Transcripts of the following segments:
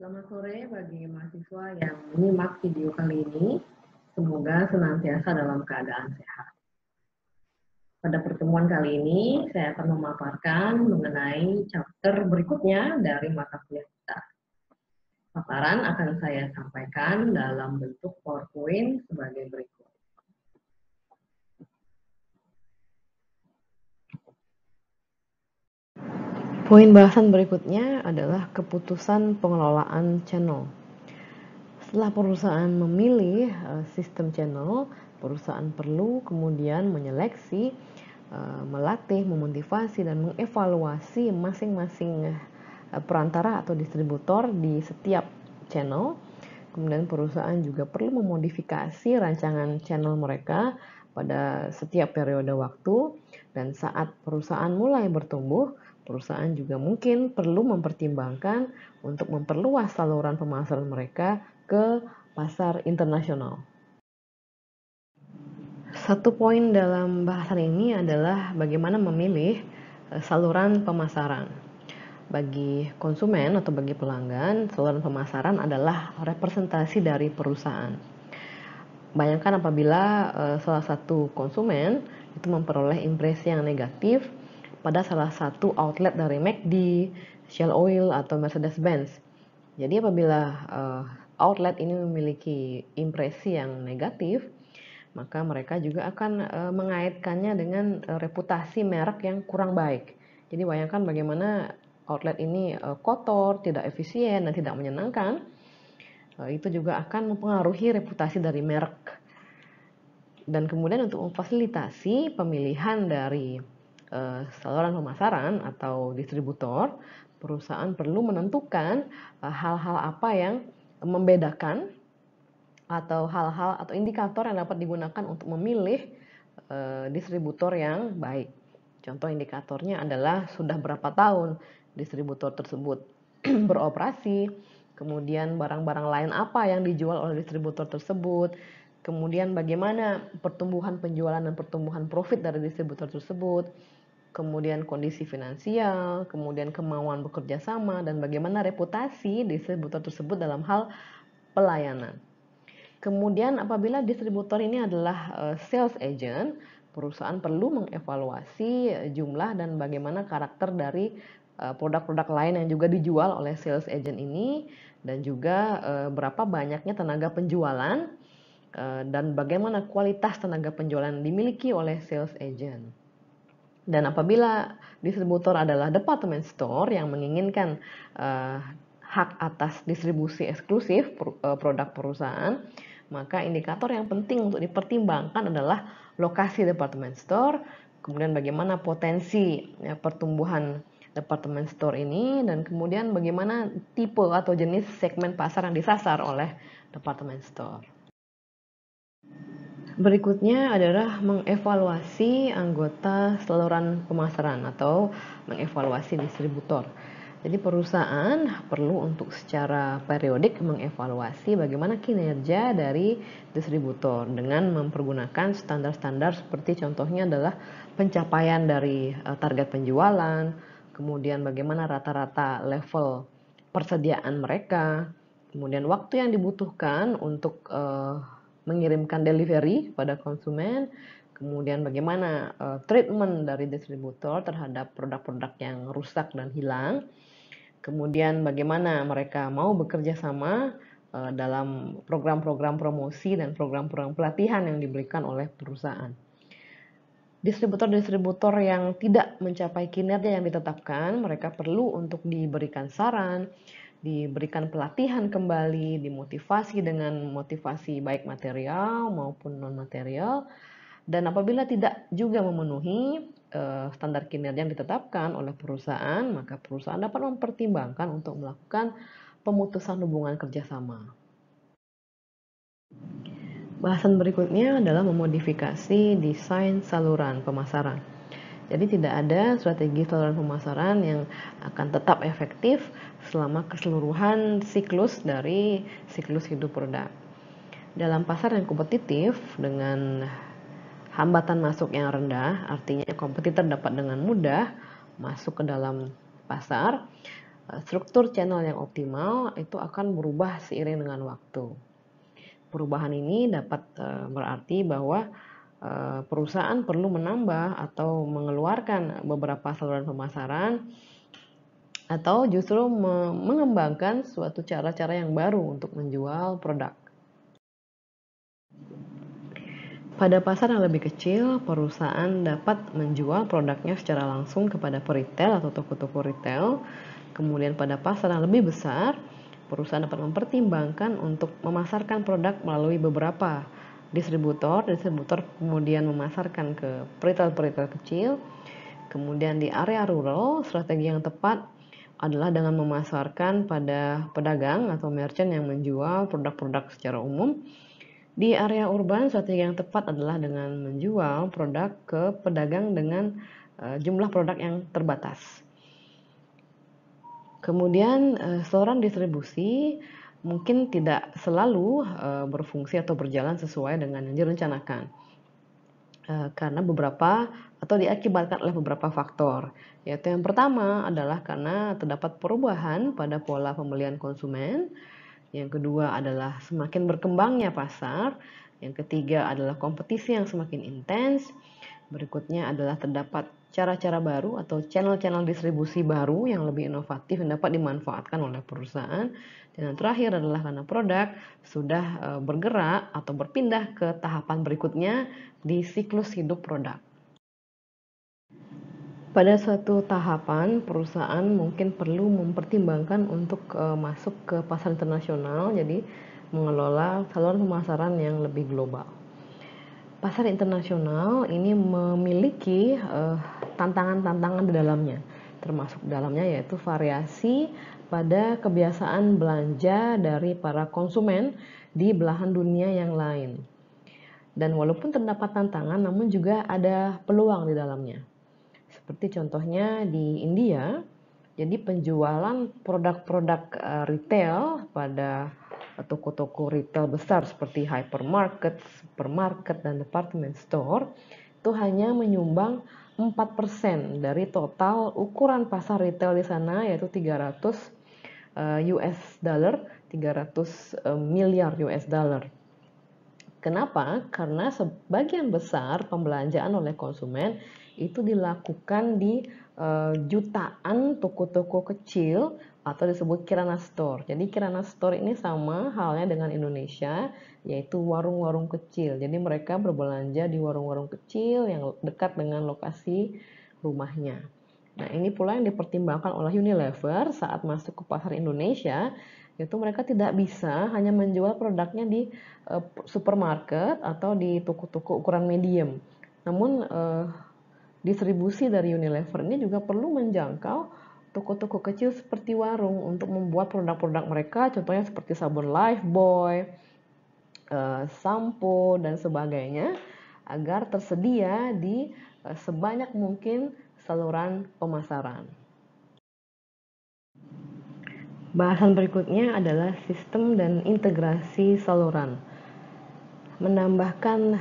Selamat sore bagi mahasiswa yang menyimak video kali ini. Semoga senantiasa dalam keadaan sehat. Pada pertemuan kali ini, saya akan memaparkan mengenai chapter berikutnya dari mata kuliah kita. Paparan akan saya sampaikan dalam bentuk PowerPoint sebagai berikut. Poin bahasan berikutnya adalah keputusan pengelolaan channel. Setelah perusahaan memilih sistem channel, perusahaan perlu kemudian menyeleksi, melatih, memotivasi, dan mengevaluasi masing-masing perantara atau distributor di setiap channel. Kemudian perusahaan juga perlu memodifikasi rancangan channel mereka pada setiap periode waktu, dan saat perusahaan mulai bertumbuh, perusahaan juga mungkin perlu mempertimbangkan untuk memperluas saluran pemasaran mereka ke pasar internasional. Satu poin dalam bahasan ini adalah bagaimana memilih saluran pemasaran. Bagi konsumen atau bagi pelanggan, saluran pemasaran adalah representasi dari perusahaan. Bayangkan apabila salah satu konsumen itu memperoleh impresi yang negatif pada salah satu outlet dari McD, Shell Oil, atau Mercedes-Benz. Jadi apabila outlet ini memiliki impresi yang negatif, maka mereka juga akan mengaitkannya dengan reputasi merek yang kurang baik. Jadi bayangkan bagaimana outlet ini kotor, tidak efisien, dan tidak menyenangkan. Itu juga akan mempengaruhi reputasi dari merek. Dan kemudian untuk memfasilitasi pemilihan dari saluran pemasaran atau distributor, perusahaan perlu menentukan hal-hal apa yang membedakan atau hal-hal atau indikator yang dapat digunakan untuk memilih distributor yang baik. Contoh indikatornya adalah sudah berapa tahun distributor tersebut beroperasi, kemudian barang-barang lain apa yang dijual oleh distributor tersebut, kemudian bagaimana pertumbuhan penjualan dan pertumbuhan profit dari distributor tersebut, kemudian kondisi finansial, kemudian kemauan bekerja sama, dan bagaimana reputasi distributor tersebut dalam hal pelayanan. Kemudian apabila distributor ini adalah sales agent, perusahaan perlu mengevaluasi jumlah dan bagaimana karakter dari produk-produk lain yang juga dijual oleh sales agent ini, dan juga berapa banyaknya tenaga penjualan dan bagaimana kualitas tenaga penjualan yang dimiliki oleh sales agent. Dan apabila distributor adalah department store yang menginginkan hak atas distribusi eksklusif produk perusahaan, maka indikator yang penting untuk dipertimbangkan adalah lokasi department store, kemudian bagaimana potensi pertumbuhan department store ini, dan kemudian bagaimana tipe atau jenis segmen pasar yang disasar oleh department store. Berikutnya adalah mengevaluasi anggota saluran pemasaran atau mengevaluasi distributor. Jadi perusahaan perlu untuk secara periodik mengevaluasi bagaimana kinerja dari distributor dengan mempergunakan standar-standar seperti contohnya adalah pencapaian dari target penjualan, kemudian bagaimana rata-rata level persediaan mereka, kemudian waktu yang dibutuhkan untuk mengirimkan delivery pada konsumen, kemudian bagaimana treatment dari distributor terhadap produk-produk yang rusak dan hilang, kemudian bagaimana mereka mau bekerja sama dalam program-program promosi dan program-program pelatihan yang diberikan oleh perusahaan. Distributor-distributor yang tidak mencapai kinerja yang ditetapkan, mereka perlu untuk diberikan saran, diberikan pelatihan kembali, dimotivasi dengan motivasi baik material maupun non-material, dan apabila tidak juga memenuhi standar kinerja yang ditetapkan oleh perusahaan, maka perusahaan dapat mempertimbangkan untuk melakukan pemutusan hubungan kerjasama. Bahasan berikutnya adalah memodifikasi desain saluran pemasaran. Jadi tidak ada strategi saluran pemasaran yang akan tetap efektif selama keseluruhan siklus dari siklus hidup produk. Dalam pasar yang kompetitif dengan hambatan masuk yang rendah, artinya kompetitor dapat dengan mudah masuk ke dalam pasar, struktur channel yang optimal itu akan berubah seiring dengan waktu. Perubahan ini dapat berarti bahwa perusahaan perlu menambah atau mengeluarkan beberapa saluran pemasaran atau justru mengembangkan suatu cara-cara yang baru untuk menjual produk. Pada pasar yang lebih kecil, perusahaan dapat menjual produknya secara langsung kepada peritel atau toko-toko retail. Kemudian pada pasar yang lebih besar, perusahaan dapat mempertimbangkan untuk memasarkan produk melalui beberapa distributor kemudian memasarkan ke peritel-peritel kecil. Kemudian di area rural, strategi yang tepat adalah dengan memasarkan pada pedagang atau merchant yang menjual produk-produk secara umum. Di area urban, strategi yang tepat adalah dengan menjual produk ke pedagang dengan jumlah produk yang terbatas. Kemudian saluran distribusi mungkin tidak selalu berfungsi atau berjalan sesuai dengan yang direncanakan. Karena beberapa atau diakibatkan oleh beberapa faktor, yaitu yang pertama adalah karena terdapat perubahan pada pola pembelian konsumen. Yang kedua adalah semakin berkembangnya pasar. Yang ketiga adalah kompetisi yang semakin intens. Berikutnya adalah terdapat cara-cara baru atau channel-channel distribusi baru yang lebih inovatif yang dapat dimanfaatkan oleh perusahaan. Dan yang terakhir adalah karena produk sudah bergerak atau berpindah ke tahapan berikutnya di siklus hidup produk. Pada suatu tahapan, perusahaan mungkin perlu mempertimbangkan untuk masuk ke pasar internasional, jadi mengelola saluran pemasaran yang lebih global. Pasar internasional ini memiliki tantangan-tantangan di dalamnya, termasuk dalamnya yaitu variasi pada kebiasaan belanja dari para konsumen di belahan dunia yang lain. Dan walaupun terdapat tantangan, namun juga ada peluang di dalamnya. Seperti contohnya di India, jadi penjualan produk-produk retail pada toko-toko retail besar seperti hypermarket, supermarket, dan department store itu hanya menyumbang 4% dari total ukuran pasar retail di sana, yaitu 300 miliar US dollar. Kenapa? Karena sebagian besar pembelanjaan oleh konsumen itu dilakukan di jutaan toko-toko kecil atau disebut kirana store. Jadi kirana store ini sama halnya dengan Indonesia, yaitu warung-warung kecil. Jadi mereka berbelanja di warung-warung kecil yang dekat dengan lokasi rumahnya. Nah, ini pula yang dipertimbangkan oleh Unilever saat masuk ke pasar Indonesia, yaitu mereka tidak bisa hanya menjual produknya di supermarket atau di toko-toko ukuran medium. Namun distribusi dari Unilever ini juga perlu menjangkau toko-toko kecil seperti warung untuk membuat produk-produk mereka, contohnya seperti sabun Lifebuoy, sampo dan sebagainya, agar tersedia di sebanyak mungkin saluran pemasaran. Bahasan berikutnya adalah sistem dan integrasi saluran. Menambahkan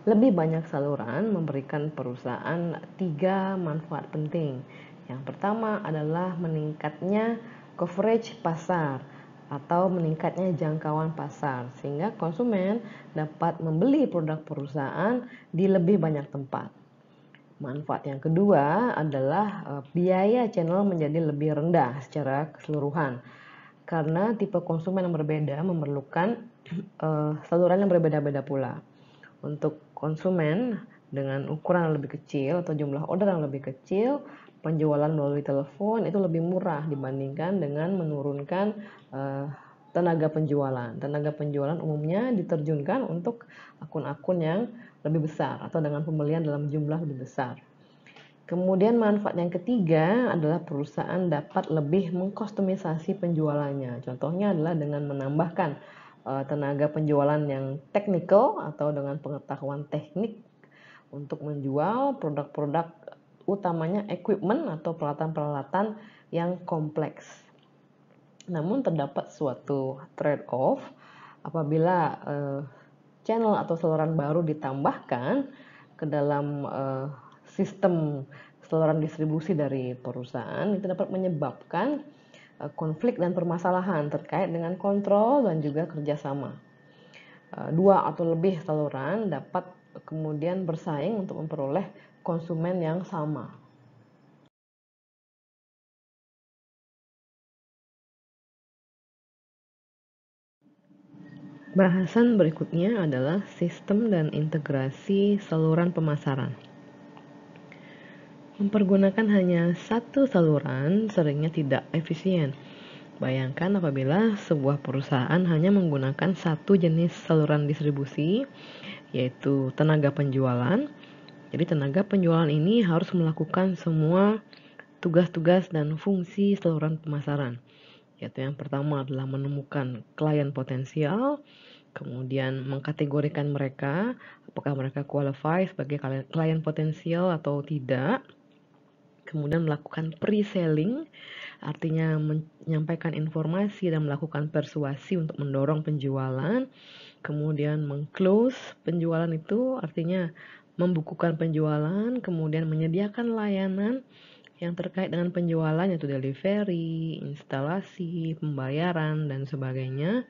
lebih banyak saluran memberikan perusahaan 3 manfaat penting. Yang pertama adalah meningkatnya coverage pasar atau meningkatnya jangkauan pasar, sehingga konsumen dapat membeli produk perusahaan di lebih banyak tempat. Manfaat yang kedua adalah biaya channel menjadi lebih rendah secara keseluruhan, karena tipe konsumen yang berbeda memerlukan saluran yang berbeda-beda pula. Untuk konsumen dengan ukuran yang lebih kecil atau jumlah order yang lebih kecil, penjualan melalui telepon itu lebih murah dibandingkan dengan menurunkan tenaga penjualan. Tenaga penjualan umumnya diterjunkan untuk akun-akun yang lebih besar atau dengan pembelian dalam jumlah lebih besar. Kemudian manfaat yang ketiga adalah perusahaan dapat lebih mengkustomisasi penjualannya. Contohnya adalah dengan menambahkan tenaga penjualan yang teknikal atau dengan pengetahuan teknik untuk menjual produk-produk utamanya equipment atau peralatan-peralatan yang kompleks. Namun terdapat suatu trade-off apabila channel atau saluran baru ditambahkan ke dalam sistem saluran distribusi dari perusahaan, itu dapat menyebabkan konflik dan permasalahan terkait dengan kontrol dan juga kerjasama. Dua atau lebih saluran dapat kemudian bersaing untuk memperoleh konsumen yang sama. Bahasan berikutnya adalah sistem dan integrasi saluran pemasaran. Mempergunakan hanya satu saluran seringnya tidak efisien. Bayangkan apabila sebuah perusahaan hanya menggunakan satu jenis saluran distribusi, yaitu tenaga penjualan. Jadi tenaga penjualan ini harus melakukan semua tugas-tugas dan fungsi saluran pemasaran. Yaitu yang pertama adalah menemukan klien potensial, kemudian mengkategorikan mereka, apakah mereka qualify sebagai klien potensial atau tidak. Kemudian melakukan pre-selling, artinya menyampaikan informasi dan melakukan persuasi untuk mendorong penjualan. Kemudian meng-close penjualan itu artinya membukukan penjualan, kemudian menyediakan layanan yang terkait dengan penjualan yaitu delivery, instalasi, pembayaran, dan sebagainya.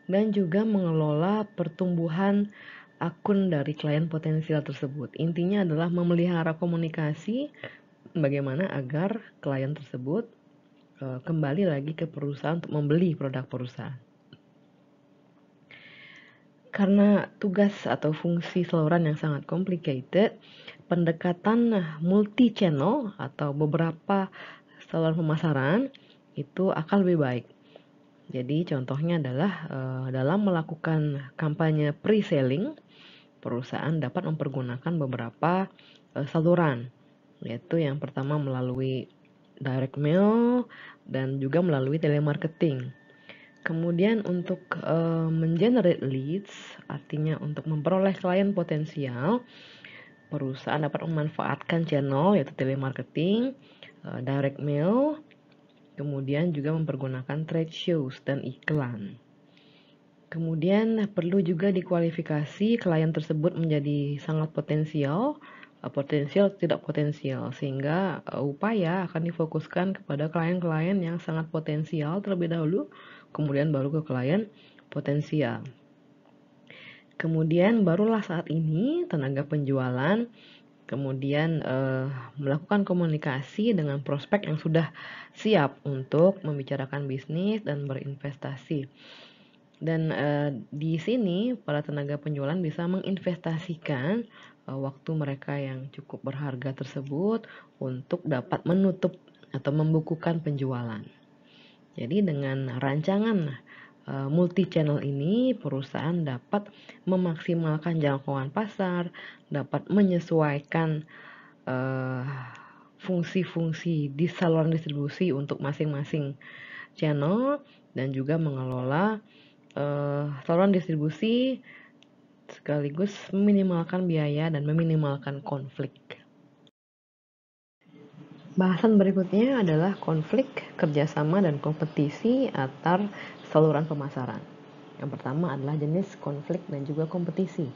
Dan juga mengelola pertumbuhan akun dari klien potensial tersebut. Intinya adalah memelihara komunikasi bagaimana agar klien tersebut kembali lagi ke perusahaan untuk membeli produk perusahaan. Karena tugas atau fungsi saluran yang sangat complicated, pendekatan multi channel atau beberapa saluran pemasaran itu akan lebih baik. Jadi contohnya adalah dalam melakukan kampanye pre-selling, perusahaan dapat mempergunakan beberapa saluran, yaitu yang pertama melalui direct mail dan juga melalui telemarketing. Kemudian untuk mengenerate leads, artinya untuk memperoleh klien potensial, perusahaan dapat memanfaatkan channel yaitu telemarketing, direct mail, kemudian juga mempergunakan trade shows dan iklan. Kemudian perlu juga dikualifikasi klien tersebut menjadi sangat potensial tidak potensial, sehingga upaya akan difokuskan kepada klien-klien yang sangat potensial terlebih dahulu, kemudian baru ke klien potensial. Kemudian barulah saat ini tenaga penjualan kemudian melakukan komunikasi dengan prospek yang sudah siap untuk membicarakan bisnis dan berinvestasi. Dan di sini para tenaga penjualan bisa menginvestasikan waktu mereka yang cukup berharga tersebut untuk dapat menutup atau membukukan penjualan. Jadi dengan rancangan multi channel ini, perusahaan dapat memaksimalkan jangkauan pasar, dapat menyesuaikan fungsi-fungsi di saluran distribusi untuk masing-masing channel, dan juga mengelola saluran distribusi sekaligus meminimalkan biaya dan meminimalkan konflik. Bahasan berikutnya adalah konflik, kerjasama, dan kompetisi antar saluran pemasaran. Yang pertama adalah jenis konflik dan juga kompetisi.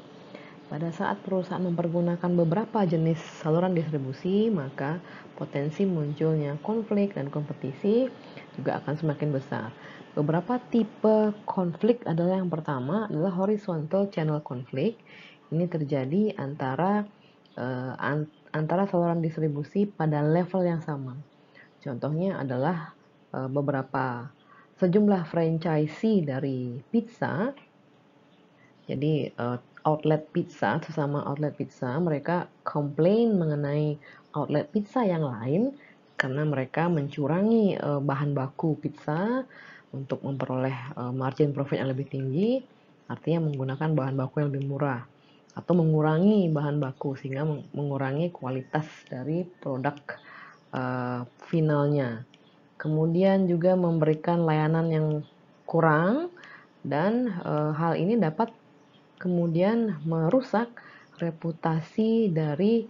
Pada saat perusahaan mempergunakan beberapa jenis saluran distribusi, maka potensi munculnya konflik dan kompetisi juga akan semakin besar. Beberapa tipe konflik adalah yang pertama adalah horizontal channel conflict. Ini terjadi antara saluran distribusi pada level yang sama. Contohnya adalah sejumlah franchisee dari pizza. Jadi outlet pizza, sesama outlet pizza, mereka komplain mengenai outlet pizza yang lain karena mereka mencurangi bahan baku pizza untuk memperoleh margin profit yang lebih tinggi, artinya menggunakan bahan baku yang lebih murah atau mengurangi bahan baku sehingga mengurangi kualitas dari produk finalnya. Kemudian juga memberikan layanan yang kurang, dan hal ini dapat kemudian merusak reputasi dari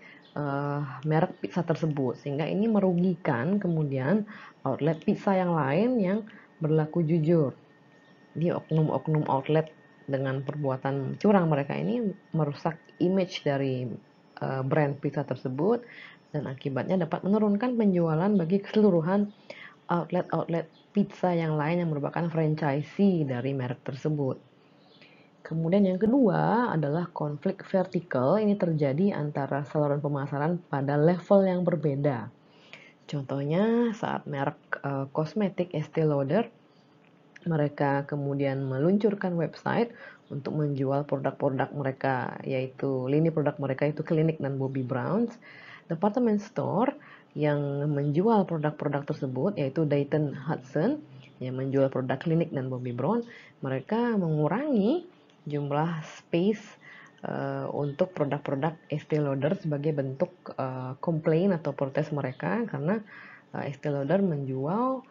merek pizza tersebut, sehingga ini merugikan kemudian outlet pizza yang lain yang berlaku jujur. Di oknum-oknum outlet dengan perbuatan curang mereka ini merusak image dari brand pizza tersebut, dan akibatnya dapat menurunkan penjualan bagi keseluruhan outlet pizza yang lain yang merupakan franchisee dari merek tersebut. Kemudian yang kedua adalah konflik vertikal. Ini terjadi antara saluran pemasaran pada level yang berbeda. Contohnya saat merek kosmetik Estee Lauder, mereka kemudian meluncurkan website untuk menjual produk-produk mereka, yaitu lini produk mereka itu Clinique dan Bobbi Brown. Department store yang menjual produk-produk tersebut yaitu Dayton Hudson yang menjual produk Clinique dan Bobbi Brown, mereka mengurangi jumlah space untuk produk-produk Estee Lauder sebagai bentuk komplain atau protes mereka karena Estee Lauder menjual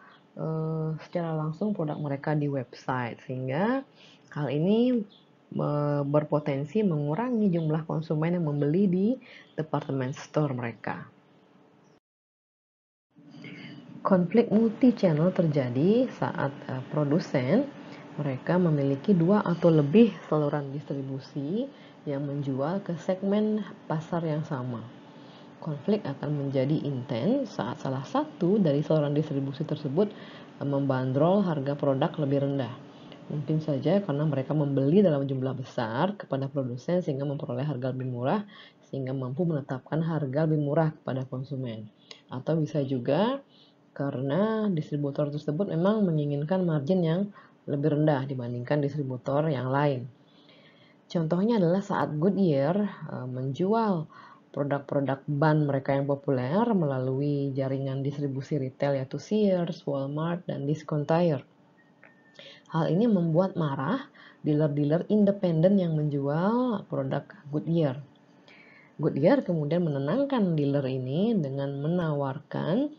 secara langsung produk mereka di website, sehingga hal ini berpotensi mengurangi jumlah konsumen yang membeli di department store mereka. Konflik multi-channel terjadi saat produsen mereka memiliki 2 atau lebih saluran distribusi yang menjual ke segmen pasar yang sama. Konflik akan menjadi intens saat salah satu dari saluran distribusi tersebut membandrol harga produk lebih rendah. Mungkin saja karena mereka membeli dalam jumlah besar kepada produsen sehingga memperoleh harga lebih murah, sehingga mampu menetapkan harga lebih murah kepada konsumen. Atau bisa juga karena distributor tersebut memang menginginkan margin yang lebih rendah dibandingkan distributor yang lain. Contohnya adalah saat Goodyear menjual produk-produk ban mereka yang populer melalui jaringan distribusi retail yaitu Sears, Walmart, dan Discount Tire. Hal ini membuat marah dealer-dealer independen yang menjual produk Goodyear. Goodyear kemudian menenangkan dealer ini dengan menawarkan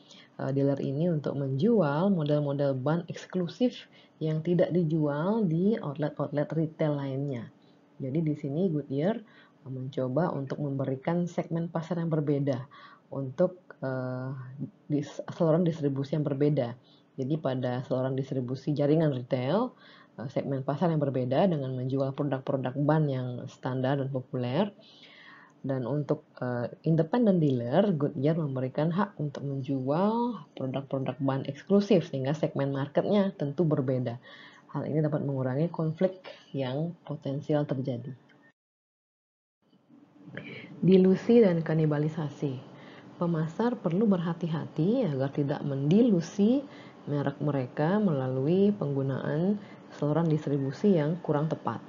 dealer ini untuk menjual model-model ban eksklusif yang tidak dijual di outlet-outlet retail lainnya. Jadi di sini Goodyear mencoba untuk memberikan segmen pasar yang berbeda untuk saluran distribusi yang berbeda. Jadi pada saluran distribusi jaringan retail, segmen pasar yang berbeda dengan menjual produk-produk ban yang standar dan populer. Dan untuk independent dealer, Goodyear memberikan hak untuk menjual produk-produk ban eksklusif sehingga segmen marketnya tentu berbeda. Hal ini dapat mengurangi konflik yang potensial terjadi. Dilusi dan kanibalisasi. Pemasar perlu berhati-hati agar tidak mendilusi merek mereka melalui penggunaan saluran distribusi yang kurang tepat,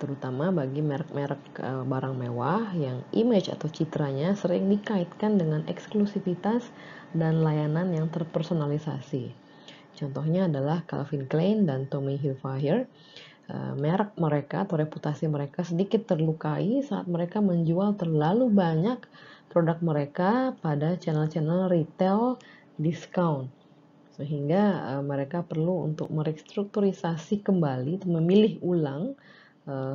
terutama bagi merek-merek barang mewah yang image atau citranya sering dikaitkan dengan eksklusivitas dan layanan yang terpersonalisasi. Contohnya adalah Calvin Klein dan Tommy Hilfiger. Merek mereka atau reputasi mereka sedikit terlukai saat mereka menjual terlalu banyak produk mereka pada channel-channel retail discount, sehingga mereka perlu untuk merestrukturisasi kembali, memilih ulang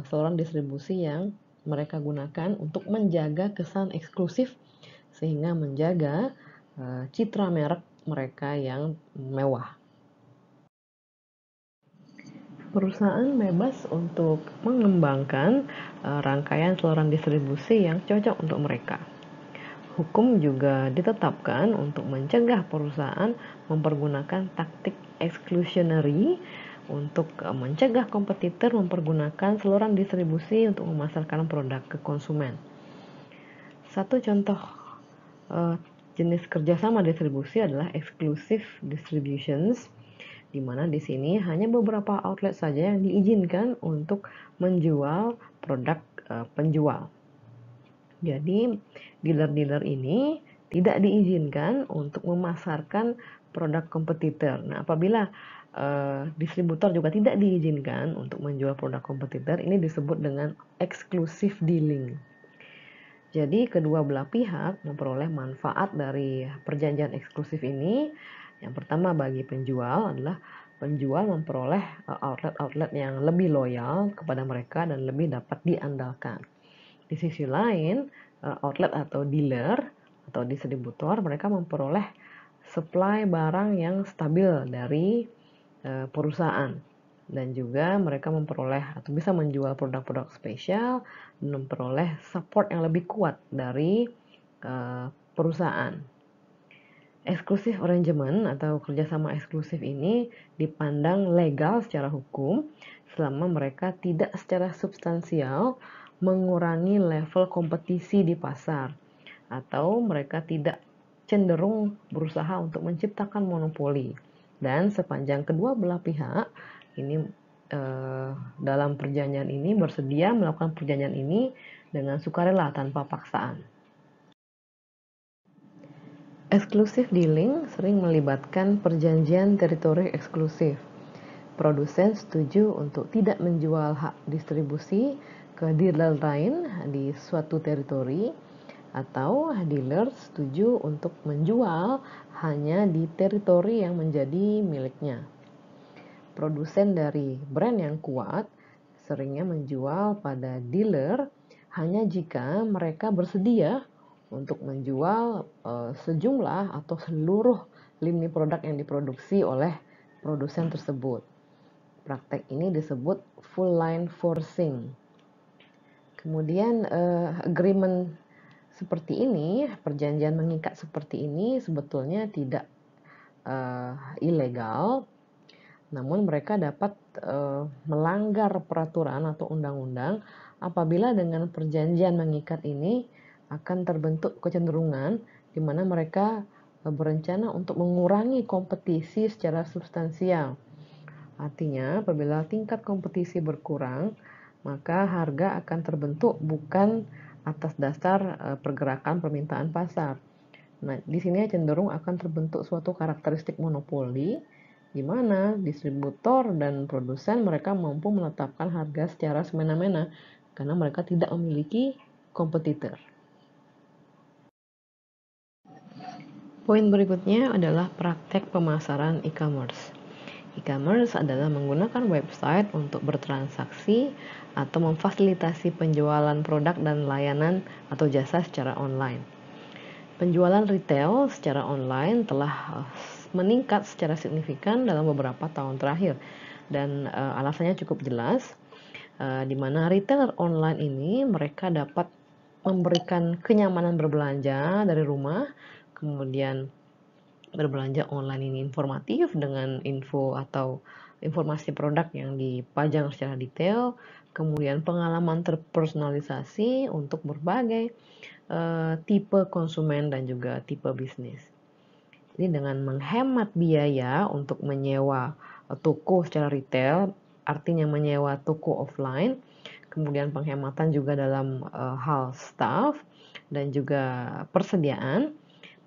saluran distribusi yang mereka gunakan untuk menjaga kesan eksklusif sehingga menjaga citra merek mereka yang mewah. Perusahaan bebas untuk mengembangkan rangkaian saluran distribusi yang cocok untuk mereka. Hukum juga ditetapkan untuk mencegah perusahaan mempergunakan taktik exclusionary untuk mencegah kompetitor mempergunakan saluran distribusi untuk memasarkan produk ke konsumen. Satu contoh jenis kerjasama distribusi adalah exclusive distributions, di mana di sini hanya beberapa outlet saja yang diizinkan untuk menjual produk penjual. Jadi dealer-dealer ini tidak diizinkan untuk memasarkan produk kompetitor. Nah, apabila distributor juga tidak diizinkan untuk menjual produk kompetitor, ini disebut dengan exclusive dealing. Jadi kedua belah pihak memperoleh manfaat dari perjanjian eksklusif ini. Yang pertama bagi penjual adalah penjual memperoleh outlet-outlet yang lebih loyal kepada mereka dan lebih dapat diandalkan. Di sisi lain, outlet atau dealer atau distributor mereka memperoleh supply barang yang stabil dari perusahaan, dan juga mereka memperoleh atau bisa menjual produk-produk spesial dan memperoleh support yang lebih kuat dari perusahaan. Exclusive arrangement atau kerjasama eksklusif ini dipandang legal secara hukum selama mereka tidak secara substansial mengurangi level kompetisi di pasar atau mereka tidak cenderung berusaha untuk menciptakan monopoli, dan sepanjang kedua belah pihak ini dalam perjanjian ini bersedia melakukan perjanjian ini dengan sukarela tanpa paksaan. Exclusive dealing sering melibatkan perjanjian teritori eksklusif. Produsen setuju untuk tidak menjual hak distribusi ke dealer lain di suatu teritori, atau dealer setuju untuk menjual hanya di teritori yang menjadi miliknya. Produsen dari brand yang kuat seringnya menjual pada dealer hanya jika mereka bersedia untuk menjual sejumlah atau seluruh lini produk yang diproduksi oleh produsen tersebut. Praktek ini disebut full line forcing. Kemudian agreement seperti ini, perjanjian mengikat seperti ini sebetulnya tidak ilegal, namun mereka dapat melanggar peraturan atau undang-undang apabila dengan perjanjian mengikat ini akan terbentuk kecenderungan di mana mereka berencana untuk mengurangi kompetisi secara substansial. Artinya, apabila tingkat kompetisi berkurang, maka harga akan terbentuk bukan atas dasar pergerakan permintaan pasar. Nah, di sini cenderung akan terbentuk suatu karakteristik monopoli di mana distributor dan produsen mereka mampu menetapkan harga secara semena-mena karena mereka tidak memiliki kompetitor. Poin berikutnya adalah praktek pemasaran e-commerce. E-commerce adalah menggunakan website untuk bertransaksi atau memfasilitasi penjualan produk dan layanan atau jasa secara online. Penjualan retail secara online telah meningkat secara signifikan dalam beberapa tahun terakhir, dan alasannya cukup jelas, di mana retailer online ini mereka dapat memberikan kenyamanan berbelanja dari rumah, kemudian berbelanja online ini informatif dengan info atau informasi produk yang dipajang secara detail, kemudian pengalaman terpersonalisasi untuk berbagai tipe konsumen dan juga tipe bisnis. Jadi dengan menghemat biaya untuk menyewa toko secara retail, artinya menyewa toko offline, kemudian penghematan juga dalam hal staff dan juga persediaan,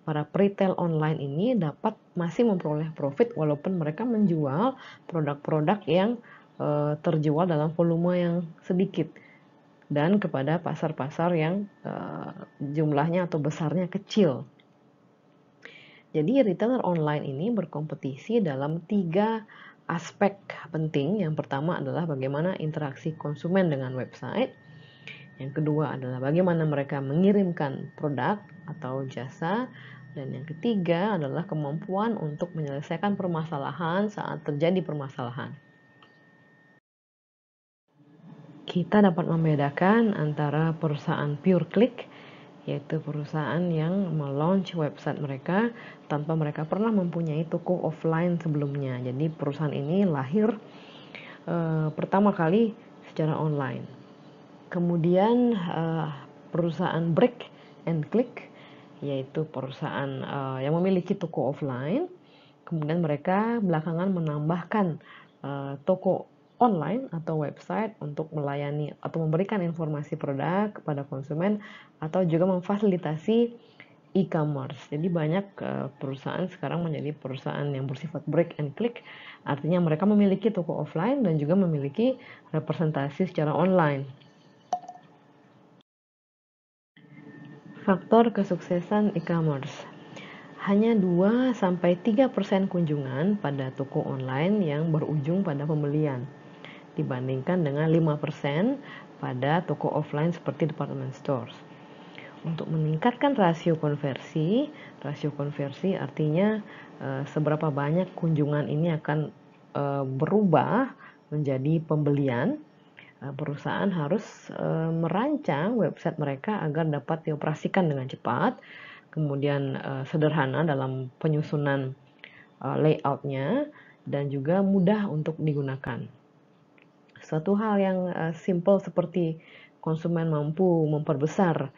para retail online ini dapat masih memperoleh profit walaupun mereka menjual produk-produk yang terjual dalam volume yang sedikit dan kepada pasar-pasar yang jumlahnya atau besarnya kecil. Jadi retailer online ini berkompetisi dalam 3 aspek penting. Yang pertama adalah bagaimana interaksi konsumen dengan website. Yang kedua adalah bagaimana mereka mengirimkan produk atau jasa. Dan yang ketiga adalah kemampuan untuk menyelesaikan permasalahan saat terjadi permasalahan. Kita dapat membedakan antara perusahaan pure click, yaitu perusahaan yang melaunch website mereka tanpa mereka pernah mempunyai toko offline sebelumnya. Jadi perusahaan ini lahir pertama kali secara online. Kemudian perusahaan break and click, yaitu perusahaan yang memiliki toko offline, kemudian mereka belakangan menambahkan toko online atau website untuk melayani atau memberikan informasi produk kepada konsumen atau juga memfasilitasi e-commerce. Jadi banyak perusahaan sekarang menjadi perusahaan yang bersifat break and click, artinya mereka memiliki toko offline dan juga memiliki representasi secara online. Faktor kesuksesan e-commerce. Hanya 2-3% kunjungan pada toko online yang berujung pada pembelian, dibandingkan dengan 5% pada toko offline seperti department stores. Untuk meningkatkan rasio konversi artinya seberapa banyak kunjungan ini akan berubah menjadi pembelian, perusahaan harus merancang website mereka agar dapat dioperasikan dengan cepat, kemudian sederhana dalam penyusunan layoutnya, dan juga mudah untuk digunakan. Suatu hal yang simple seperti konsumen mampu memperbesar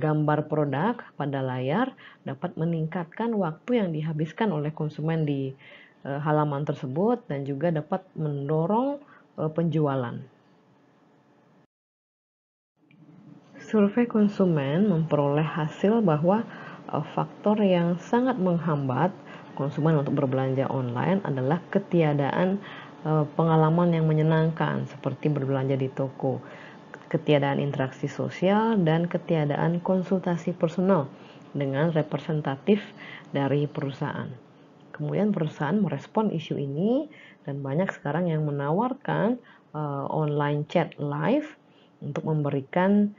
gambar produk pada layar dapat meningkatkan waktu yang dihabiskan oleh konsumen di halaman tersebut dan juga dapat mendorong penjualan. Survei konsumen memperoleh hasil bahwa faktor yang sangat menghambat konsumen untuk berbelanja online adalah ketiadaan pengalaman yang menyenangkan seperti berbelanja di toko, ketiadaan interaksi sosial, dan ketiadaan konsultasi personal dengan representatif dari perusahaan. Kemudian perusahaan merespon isu ini dan banyak sekarang yang menawarkan online chat live untuk memberikan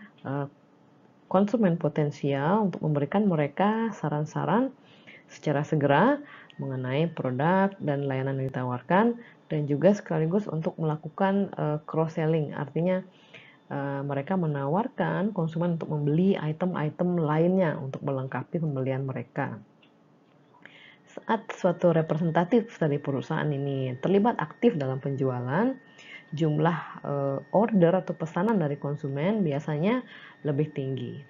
konsumen potensial, untuk memberikan mereka saran-saran secara segera mengenai produk dan layanan yang ditawarkan, dan juga sekaligus untuk melakukan cross-selling, artinya mereka menawarkan konsumen untuk membeli item-item lainnya untuk melengkapi pembelian mereka. Saat suatu representatif dari perusahaan ini terlibat aktif dalam penjualan, jumlah order atau pesanan dari konsumen biasanya lebih tinggi.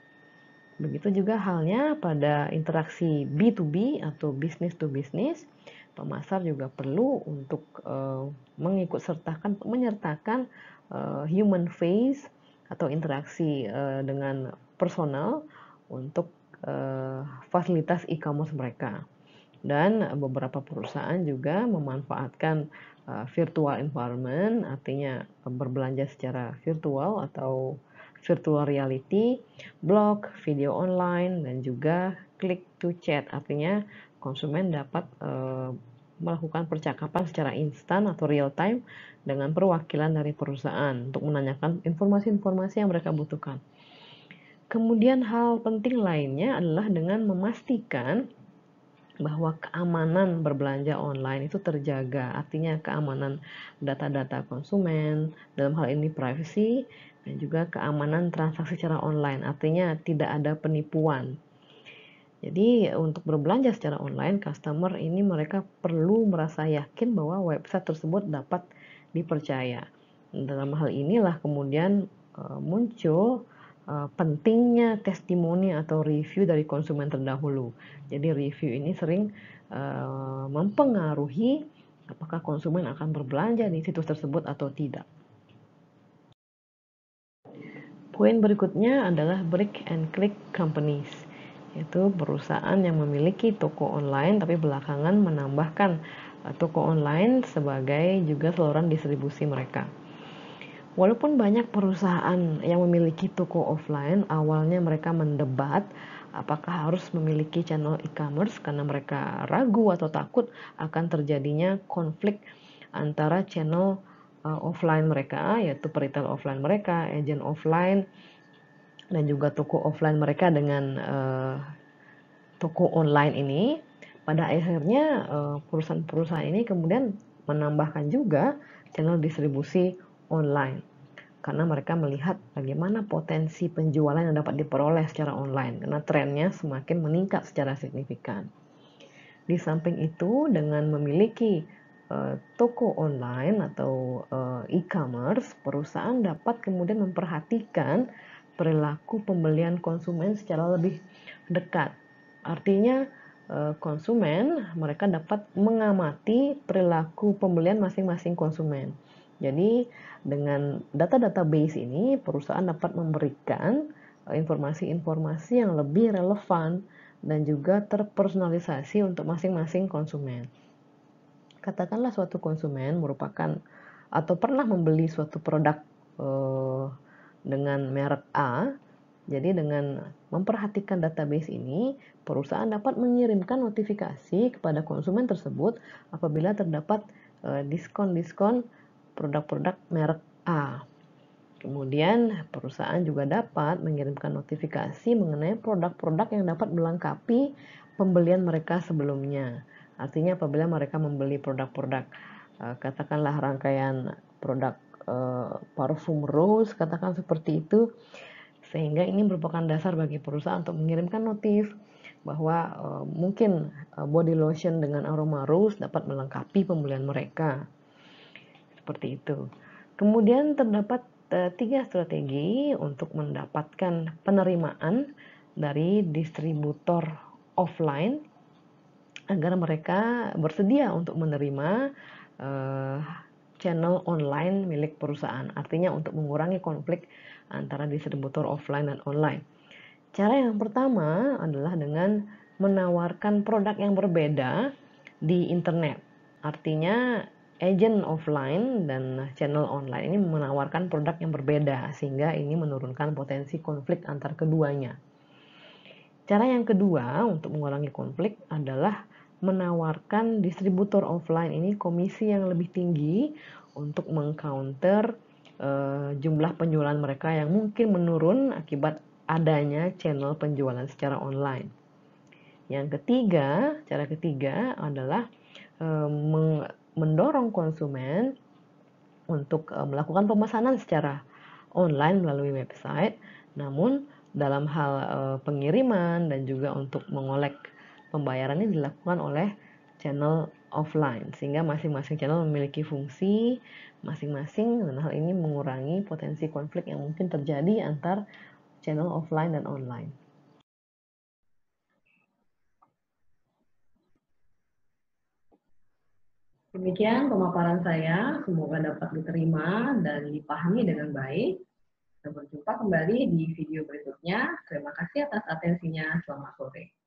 Begitu juga halnya pada interaksi B2B atau business to business, pemasar juga perlu untuk menyertakan human face atau interaksi dengan personal untuk fasilitas e-commerce mereka. Dan beberapa perusahaan juga memanfaatkan virtual environment, artinya berbelanja secara virtual atau virtual reality, blog, video online, dan juga click to chat, artinya konsumen dapat melakukan percakapan secara instan atau real time dengan perwakilan dari perusahaan untuk menanyakan informasi-informasi yang mereka butuhkan. Kemudian hal penting lainnya adalah dengan memastikan bahwa keamanan berbelanja online itu terjaga, artinya keamanan data-data konsumen, dalam hal ini privacy, dan juga keamanan transaksi secara online, artinya tidak ada penipuan. Jadi untuk berbelanja secara online, customer ini mereka perlu merasa yakin bahwa website tersebut dapat dipercaya. Dalam hal inilah kemudian muncul pentingnya testimoni atau review dari konsumen terdahulu. Jadi review ini sering mempengaruhi apakah konsumen akan berbelanja di situs tersebut atau tidak. Poin berikutnya adalah brick and click companies, yaitu perusahaan yang memiliki toko online tapi belakangan menambahkan toko online sebagai juga saluran distribusi mereka. Walaupun banyak perusahaan yang memiliki toko offline, awalnya mereka mendebat apakah harus memiliki channel e-commerce karena mereka ragu atau takut akan terjadinya konflik antara channel offline mereka, yaitu retail offline mereka, agent offline, dan juga toko offline mereka dengan toko online ini. Pada akhirnya perusahaan-perusahaan ini kemudian menambahkan juga channel distribusi online karena mereka melihat bagaimana potensi penjualan yang dapat diperoleh secara online karena trennya semakin meningkat secara signifikan. Di samping itu, dengan memiliki toko online atau e-commerce, perusahaan dapat kemudian memperhatikan perilaku pembelian konsumen secara lebih dekat. Artinya konsumen mereka dapat mengamati perilaku pembelian masing-masing konsumen. Jadi dengan data-database ini perusahaan dapat memberikan informasi-informasi yang lebih relevan dan juga terpersonalisasi untuk masing-masing konsumen. Katakanlah suatu konsumen merupakan atau pernah membeli suatu produk dengan merek A. Jadi dengan memperhatikan database ini, perusahaan dapat mengirimkan notifikasi kepada konsumen tersebut apabila terdapat diskon-diskon produk-produk merek A. Kemudian perusahaan juga dapat mengirimkan notifikasi mengenai produk-produk yang dapat melengkapi pembelian mereka sebelumnya. Artinya apabila mereka membeli produk-produk katakanlah rangkaian produk parfum rose, katakan seperti itu, sehingga ini merupakan dasar bagi perusahaan untuk mengirimkan notif bahwa mungkin body lotion dengan aroma rose dapat melengkapi pembelian mereka. Seperti itu. Kemudian terdapat 3 strategi untuk mendapatkan penerimaan dari distributor offline agar mereka bersedia untuk menerima channel online milik perusahaan. Artinya untuk mengurangi konflik antara distributor offline dan online. Cara yang pertama adalah dengan menawarkan produk yang berbeda di internet. Artinya agent offline dan channel online ini menawarkan produk yang berbeda sehingga ini menurunkan potensi konflik antar keduanya. Cara yang kedua untuk mengurangi konflik adalah menawarkan distributor offline ini komisi yang lebih tinggi untuk mengcounter jumlah penjualan mereka yang mungkin menurun akibat adanya channel penjualan secara online. Yang ketiga, cara ketiga adalah mendorong konsumen untuk melakukan pemesanan secara online melalui website, namun dalam hal pengiriman dan juga untuk mengolek pembayaran ini dilakukan oleh channel offline, sehingga masing-masing channel memiliki fungsi masing-masing dan hal ini mengurangi potensi konflik yang mungkin terjadi antar channel offline dan online. Demikian pemaparan saya, semoga dapat diterima dan dipahami dengan baik. Sampai jumpa kembali di video berikutnya. Terima kasih atas atensinya. Selamat sore.